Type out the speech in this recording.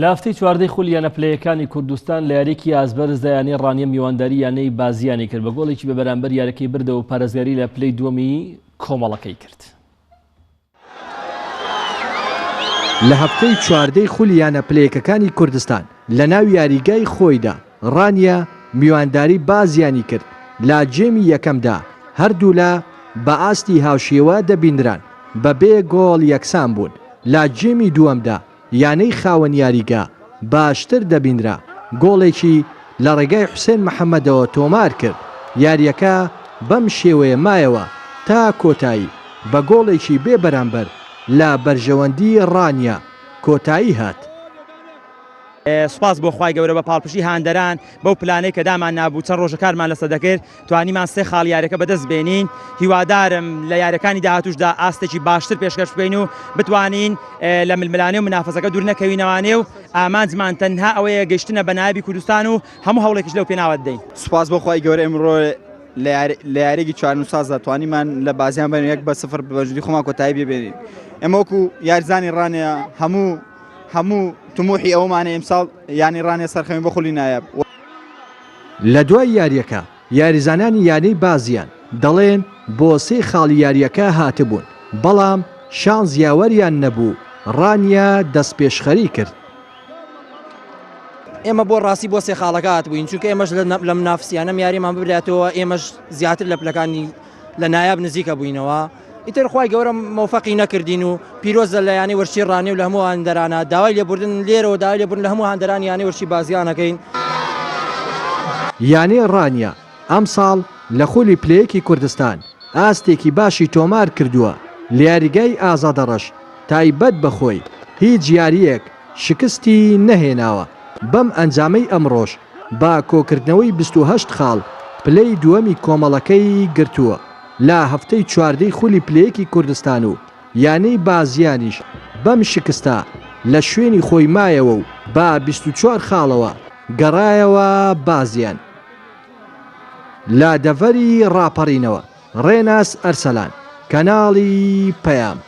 لە هەفتەی چواردەی خولیانە پلەیەکانی کوردستان لە یاریکی ئازبەرزدا یانەی ڕانیە میوانداری یانەی بازیانی کرد بە گۆڵێکی بە بەرامبەر یارەکەی بردەوە و پارێزگاری لە پلەی دووەمی کۆمەڵەکەی کرد. لە هەفتەی چواردەی خولیانە پلەیەکەکانی کوردستان لە ناو یاریگای خۆیدا ڕانیە میوانداری بازیانی کرد. لا جێمی یەکەمدا هەردوو لە بە ئاستی هاوشێوە دەبیندران بەبێ گۆڵ یەکسان بوون. لا جێمی دووەمدا یانەی خاوەن یاریگا باشتر دەبیندرا گۆڵێکی لە ڕێگای حوسێن محەممەدەوە تۆمار کرد. یاریەکە بەم شێوەیە مایەوە تا کۆتایی بە گۆڵێکی بێ بەرامبەر لە بەرژەوەندی ڕانیە کۆتایی هات. سوپاس بۆ خوای گەورە بە پاڵپشی هاندەران بەو پلانەی کە دامان نابوو چەند ڕۆژە کارمان لەسەر دەکرد توانیمان سێ خاڵ یاریەکە بەدەست بێنین. هیوادارم لە یاریەکانی داهاتوشدا ئاستێکی باشتر پێشکەش بکەین و بتوانین لە ململانێ و منافەسەکە دوور نەکەوینەوانێ و ئامانجمان تەنها ئەوەیە گەیشتنە بە نایبی کوردستان و هەموو هەوڵێکیش لەو پێناوە دەین. سوپاس بۆ خوای گەورە ئەمڕۆ لە یاریێکی چوارنووسازدا توانیمان لە بازیان بین 1-0 بەجودی خۆمان کۆتایی ببێنین. ئێمە وەکو یاریزانی ڕانیە هەموو تموحی ئەومانە ئەمساڵ ینی ڕانێ سەرخەوی بە خولی نایب. لە دوای یاریەکە یاریزانانی یانەی بازیان دەڵێن بۆ سێ خاڵی یاریەکە هاتبوون بەڵام شانز یاوەریان نەبوو ڕانیە دەست پێشخەری کرد. ئێمە بۆ ڕاستی بۆ سێ خاڵەکە هاتبووین چونکە ئێمەش لە منافسیانەم یاریمان ببرێتەوە ئێمەش زیاتر لە پلەکانی لە نایاب نزیکە بووینەوە. ئیتر خوای گەورە مەوفەقی نەکردین و پیرۆز لە یانی وەرشی ڕانی و لە هەموو هاندەرانە داوای لێبوردن لێرەوە داوای لێبوردن لە هەموو هاندەران یانی وەرشی بازیانەکەین. یانەی ڕانیە ئەم ساڵ لە خولی پلەیەکی کوردستان ئاستێکی باشی تۆمار کردووە. لە یاریگای ئازادەڕەش تایبەت بەخۆی هیچ یاریەک شکستی نەهێناوە. بەم ئەنجامەی ئەمڕۆژ با کۆکردنەوەی 28 خاڵ پلەی دووەمی کۆمەڵەکەی گرتووە. لا هەفتەی چواردەی خولی پلەیەکی کوردستان و یانەی بازیانیش بەم شکستە لە شوێنی خۆی مایەوە و با 24 خاڵەوە گەڕایەوە بازیان. لا دەڤەری ڕاپەڕینەوە ڕێناس ئەرسەلان کەناڵی پەیام.